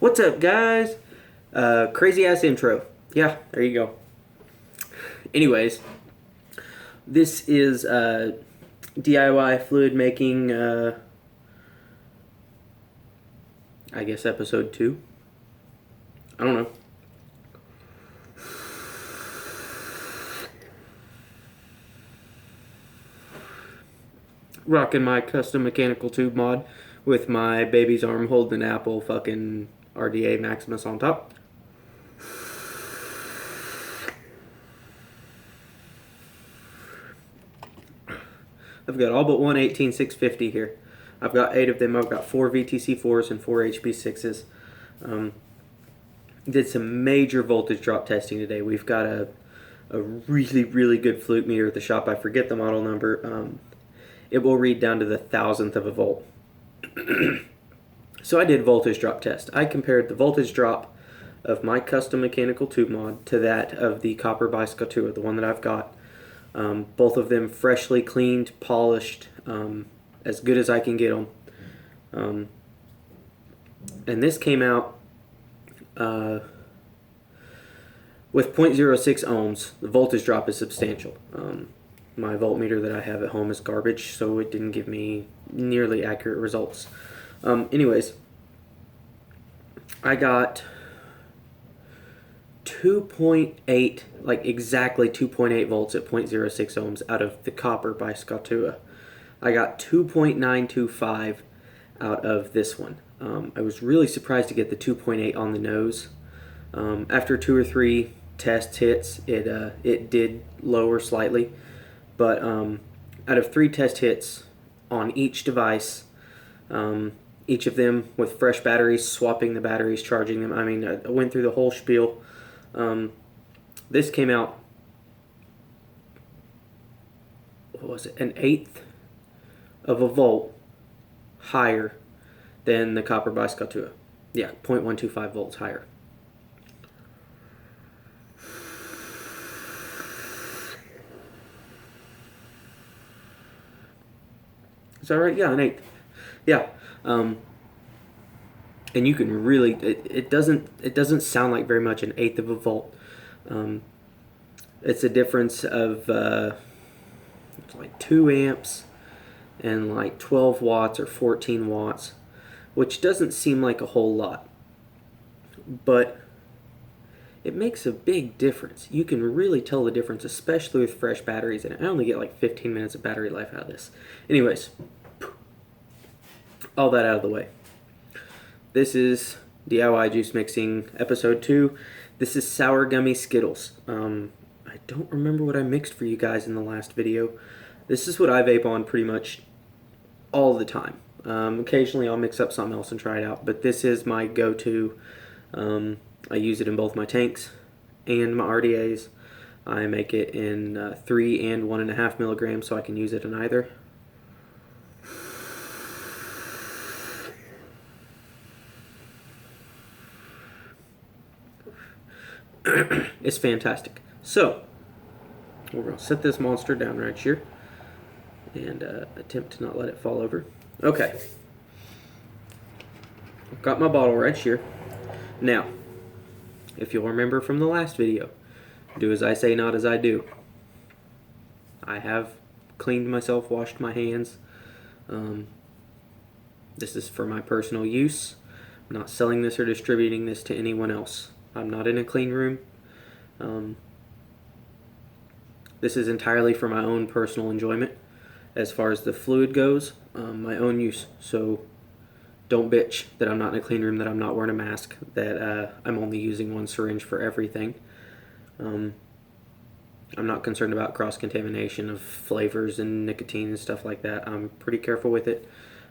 What's up, guys? Crazy ass intro. Yeah, there you go. Anyways, this is DIY fluid making, I guess episode 2. I don't know. Rocking my custom mechanical tube mod with my baby's arm holding an apple fucking RDA Maximus on top. I've got all but one 18650 here. I've got 8 of them. I've got 4 VTC4s and 4 HP6s. Did some major voltage drop testing today. We've got a really, really good flute meter at the shop. I forget the model number. It will read down to the thousandth of a volt. So I did voltage drop test. I compared the voltage drop of my custom mechanical tube mod to that of the copper by Skittles, the one that I've got. Both of them freshly cleaned, polished, as good as I can get them. And this came out with 0.06 ohms. The voltage drop is substantial. My voltmeter that I have at home is garbage, so it didn't give me nearly accurate results. Anyways, I got 2.8, like exactly 2.8 volts at 0.06 ohms out of the copper by Skittles. I got 2.925 out of this one. I was really surprised to get the 2.8 on the nose. After 2 or 3 test hits, it did lower slightly, but out of 3 test hits on each device, each of them with fresh batteries, swapping the batteries, charging them. I mean, I went through the whole spiel. This came out, what was it, an eighth of a volt higher than the copper by Skittles. Yeah, 0.125 volts higher. Is that right? Yeah, an eighth. Yeah. And you can really, it doesn't sound like very much, an eighth of a volt. It's a difference of like 2 amps and like 12 watts or 14 watts, which doesn't seem like a whole lot, but it makes a big difference. You can really tell the difference, especially with fresh batteries, and I only get like 15 minutes of battery life out of this. Anyways, all that out of the way. This is DIY Juice Mixing Episode 2. This is sour gummy Skittles. I don't remember what I mixed for you guys in the last video. This is what I vape on pretty much all the time. Occasionally I'll mix up something else and try it out, but this is my go-to. I use it in both my tanks and my RDAs. I make it in 3 and 1.5 milligrams, so I can use it in either. It's fantastic. So, we're going to set this monster down right here and attempt to not let it fall over. Okay. I've got my bottle right here. Now, if you'll remember from the last video, do as I say, not as I do. I have cleaned myself, washed my hands. This is for my personal use. I'm not selling this or distributing this to anyone else. I'm not in a clean room. This is entirely for my own personal enjoyment. As far as the fluid goes, my own use. So don't bitch that I'm not in a clean room, that I'm not wearing a mask, that I'm only using one syringe for everything. I'm not concerned about cross-contamination of flavors and nicotine and stuff like that. I'm pretty careful with it.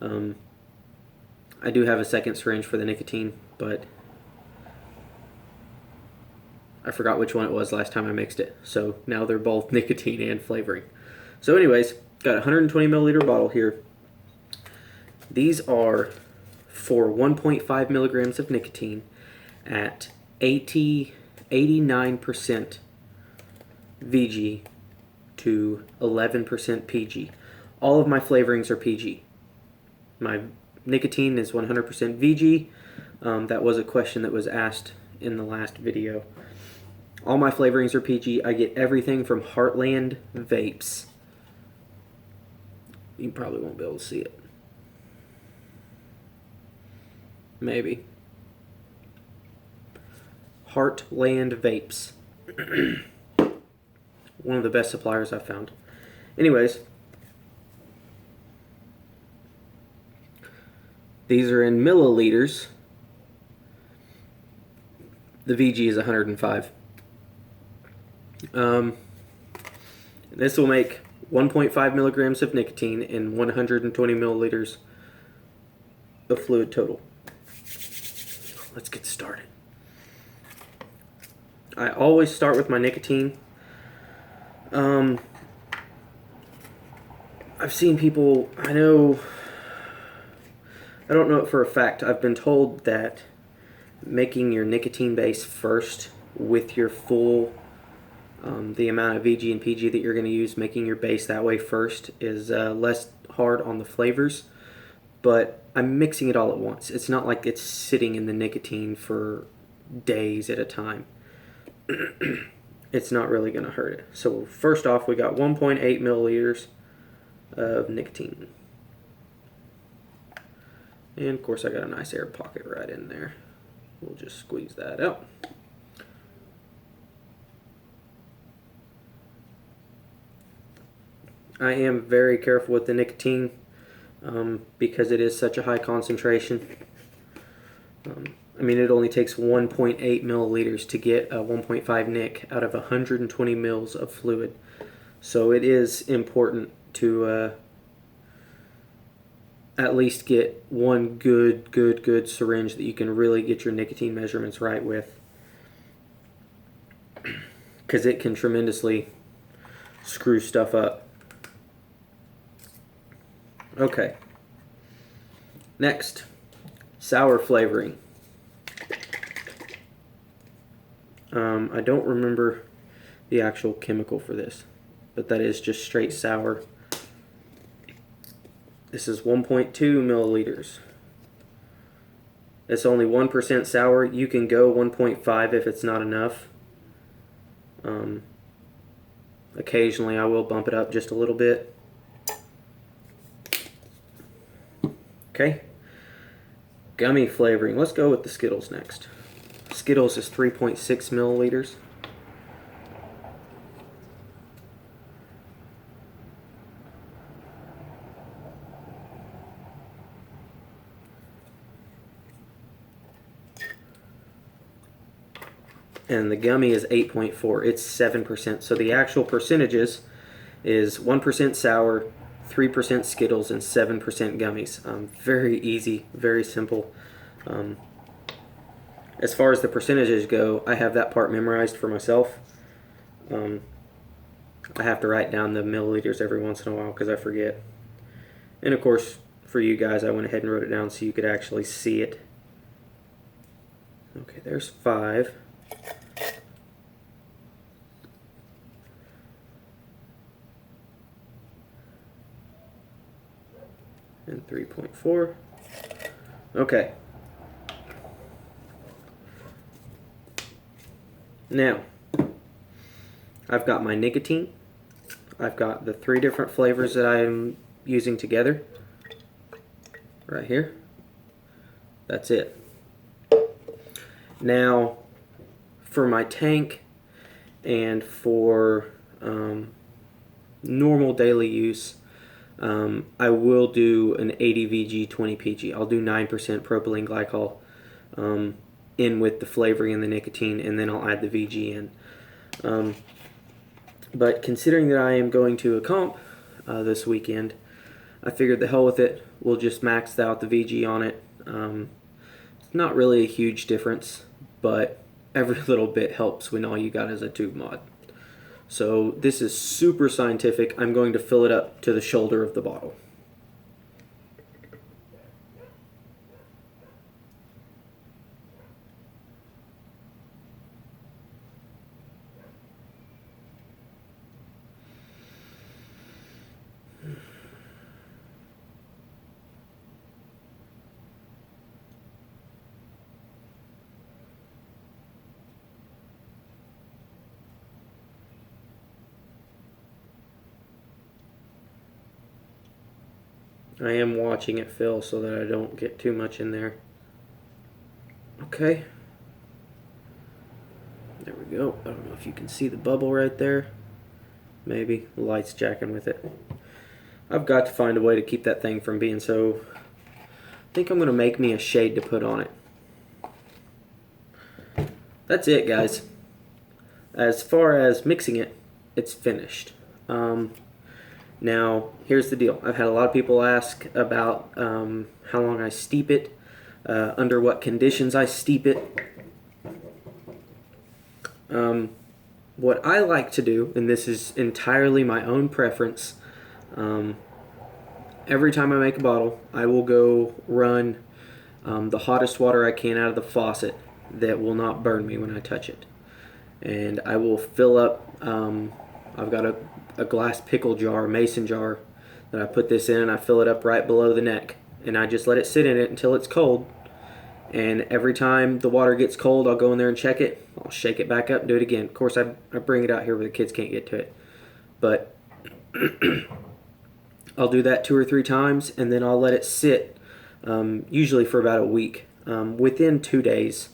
I do have a second syringe for the nicotine, but I forgot which one it was last time I mixed it. So now they're both nicotine and flavoring. So anyways, got a 120 milliliter bottle here. These are for 1.5 milligrams of nicotine at 89% VG to 11% PG. All of my flavorings are PG. My nicotine is 100% VG. That was a question that was asked in the last video. All my flavorings are PG. I get everything from Heartland Vapes. You probably won't be able to see it. Maybe. Heartland Vapes. One of the best suppliers I've found. Anyways, these are in milliliters. The VG is 105. This will make 1.5 milligrams of nicotine and 120 milliliters of fluid total. Let's get started. I always start with my nicotine. I've seen people, I don't know it for a fact. I've been told that making your nicotine base first with your full, the amount of VG and PG that you're going to use, making your base that way first is less hard on the flavors. But I'm mixing it all at once. It's not like it's sitting in the nicotine for days at a time. It's not really going to hurt it. So first off, we got 1.8 milliliters of nicotine. And of course I got a nice air pocket right in there. We'll just squeeze that out. I am very careful with the nicotine because it is such a high concentration. I mean, it only takes 1.8 milliliters to get a 1.5 nic out of 120 mils of fluid. So it is important to at least get one good syringe that you can really get your nicotine measurements right with, because it can tremendously screw stuff up. Okay. Next, sour flavoring. I don't remember the actual chemical for this, but that is just straight sour. This is 1.2 milliliters. It's only 1% sour. You can go 1.5 if it's not enough. Occasionally I will bump it up just a little bit. Okay. Gummy flavoring. Let's go with the Skittles next. Skittles is 3.6 milliliters. And the gummy is 8.4. It's 7%. So the actual percentages is 1% sour, 3% Skittles, and 7% gummies. Very easy, very simple. As far as the percentages go, I have that part memorized for myself. I have to write down the milliliters every once in a while because I forget. And of course, for you guys, I went ahead and wrote it down so you could actually see it. Okay, there's 5. And 3.4. Okay. Now, I've got my nicotine. I've got the 3 different flavors that I am using together. Right here. That's it. Now, for my tank and for normal daily use, I will do an 80 VG 20 PG. I'll do 9% propylene glycol in with the flavoring and the nicotine, and then I'll add the VG in. But considering that I am going to a comp this weekend, I figured the hell with it. We'll just max out the VG on it. It's not really a huge difference, but every little bit helps when all you got is a tube mod. So this is super scientific. I'm going to fill it up to the shoulder of the bottle. I am watching it fill so that I don't get too much in there. Okay. There we go. I don't know if you can see the bubble right there. Maybe. The light's jacking with it. I've got to find a way to keep that thing from being so... I think I'm going to make me a shade to put on it. That's it, guys. As far as mixing it, it's finished. Now, here's the deal. I've had a lot of people ask about how long I steep it, under what conditions I steep it. What I like to do, and this is entirely my own preference, every time I make a bottle, I will go run the hottest water I can out of the faucet that will not burn me when I touch it. And I will fill up, I've got a glass pickle jar, a mason jar, that I put this in, and I fill it up right below the neck. And I just let it sit in it until it's cold. And every time the water gets cold, I'll go in there and check it. I'll shake it back up and do it again. Of course, I bring it out here where the kids can't get to it. But I'll do that 2 or 3 times, and then I'll let it sit, usually for about a week. Within 2 days,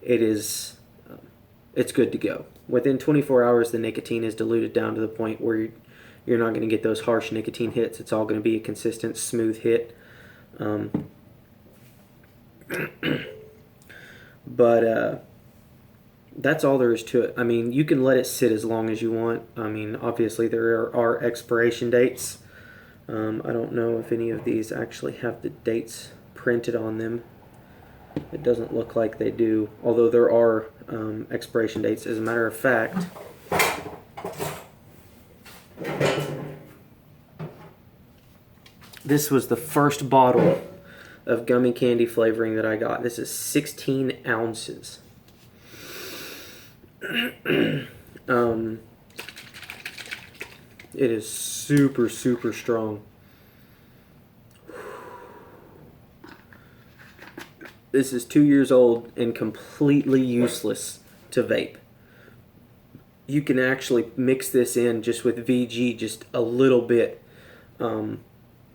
it's good to go. Within 24 hours, the nicotine is diluted down to the point where you're not going to get those harsh nicotine hits. It's all going to be a consistent, smooth hit. But that's all there is to it. I mean, you can let it sit as long as you want. I mean, obviously there are expiration dates. I don't know if any of these actually have the dates printed on them. It doesn't look like they do, although there are expiration dates. As a matter of fact, this was the first bottle of gummy candy flavoring that I got. This is 16 ounces. It is super, super strong. This is 2 years old and completely useless to vape. You can actually mix this in just with VG just a little bit.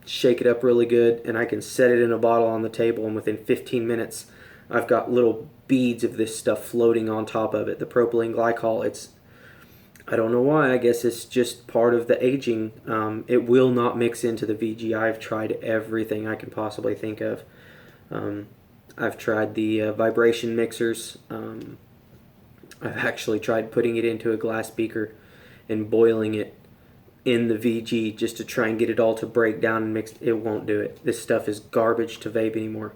Shake it up really good, and I can set it in a bottle on the table, and within 15 minutes I've got little beads of this stuff floating on top of it. The propylene glycol, I don't know why, I guess it's just part of the aging. It will not mix into the VG. I've tried everything I can possibly think of. I've tried the vibration mixers. I've actually tried putting it into a glass beaker and boiling it in the VG just to try and get it all to break down and mix. It won't do it. This stuff is garbage to vape anymore.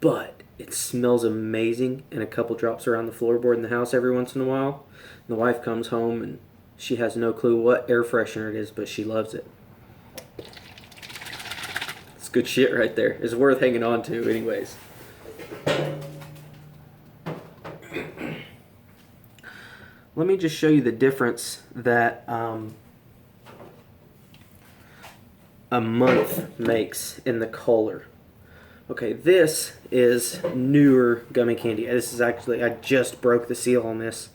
But it smells amazing, and a couple drops around the floorboard in the house every once in a while. And the wife comes home and she has no clue what air freshener it is, but she loves it. It's good shit right there. It's worth hanging on to anyways. Let me just show you the difference that a month makes in the color. Okay, this is newer gummy candy. This is actually, I just broke the seal on this,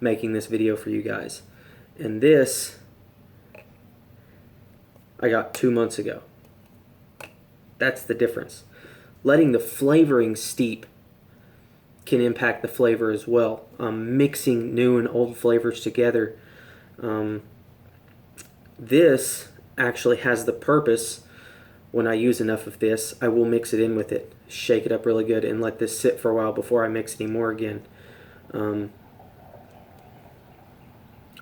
making this video for you guys. And this, I got 2 months ago. That's the difference. Letting the flavoring steep can impact the flavor as well. Mixing new and old flavors together. This actually has the purpose, when I use enough of this, I will mix it in with it, shake it up really good, and let this sit for a while before I mix any more again. I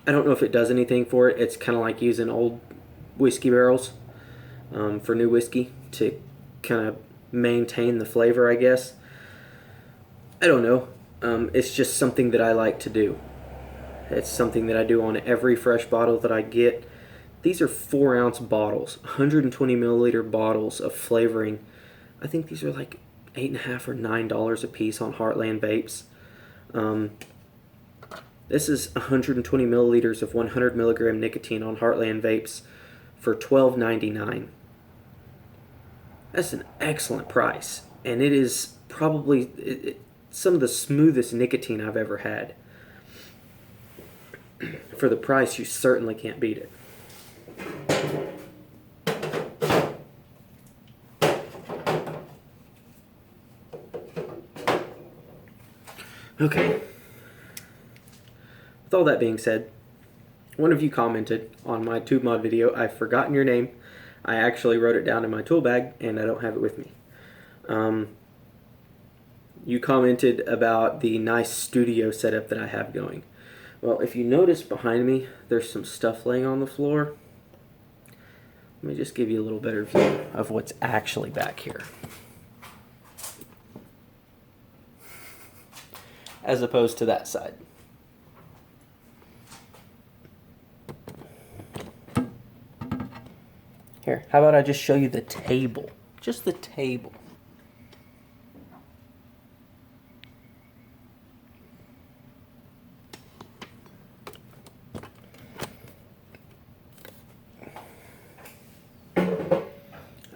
don't know if it does anything for it. It's kind of like using old whiskey barrels for new whiskey to kind of maintain the flavor, I guess. I don't know. It's just something that I like to do. It's something that I do on every fresh bottle that I get. These are 4-ounce bottles, 120 milliliter bottles of flavoring. I think these are like $8.50 or $9 a piece on Heartland Vapes. This is 120 milliliters of 100 milligram nicotine on Heartland Vapes for $12.99. That's an excellent price, and it is probably some of the smoothest nicotine I've ever had. For the price, you certainly can't beat it. Okay. With all that being said, one of you commented on my tube mod video, I've forgotten your name. I actually wrote it down in my tool bag and I don't have it with me. You commented about the nice studio setup that I have going. Well, if you notice behind me, there's some stuff laying on the floor. Let me just give you a little better view of what's actually back here, as opposed to that side. Here, how about I just show you the table? Just the table.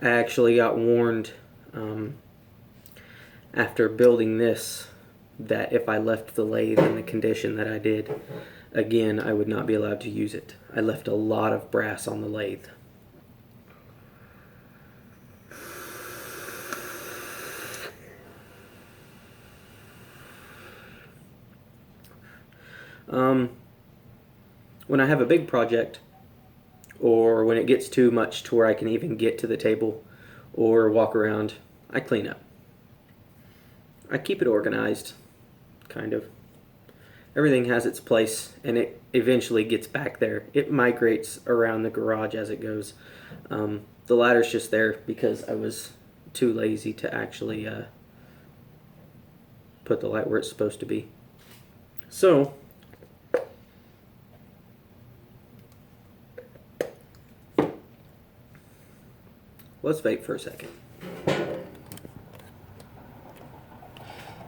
I actually got warned after building this that if I left the lathe in the condition that I did, again, I would not be allowed to use it. I left a lot of brass on the lathe. When I have a big project, or when it gets too much to where I can even get to the table or walk around, I clean up. I keep it organized, kind of. Everything has its place, and it eventually gets back there. It migrates around the garage as it goes. The ladder's just there because I was too lazy to actually put the light where it's supposed to be. So, let's vape for a second.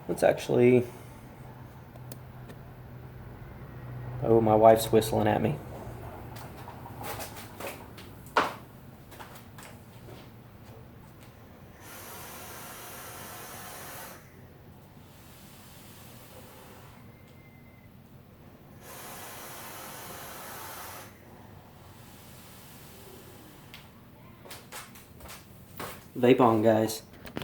Let's actually... Oh, my wife's whistling at me. Vape on, guys.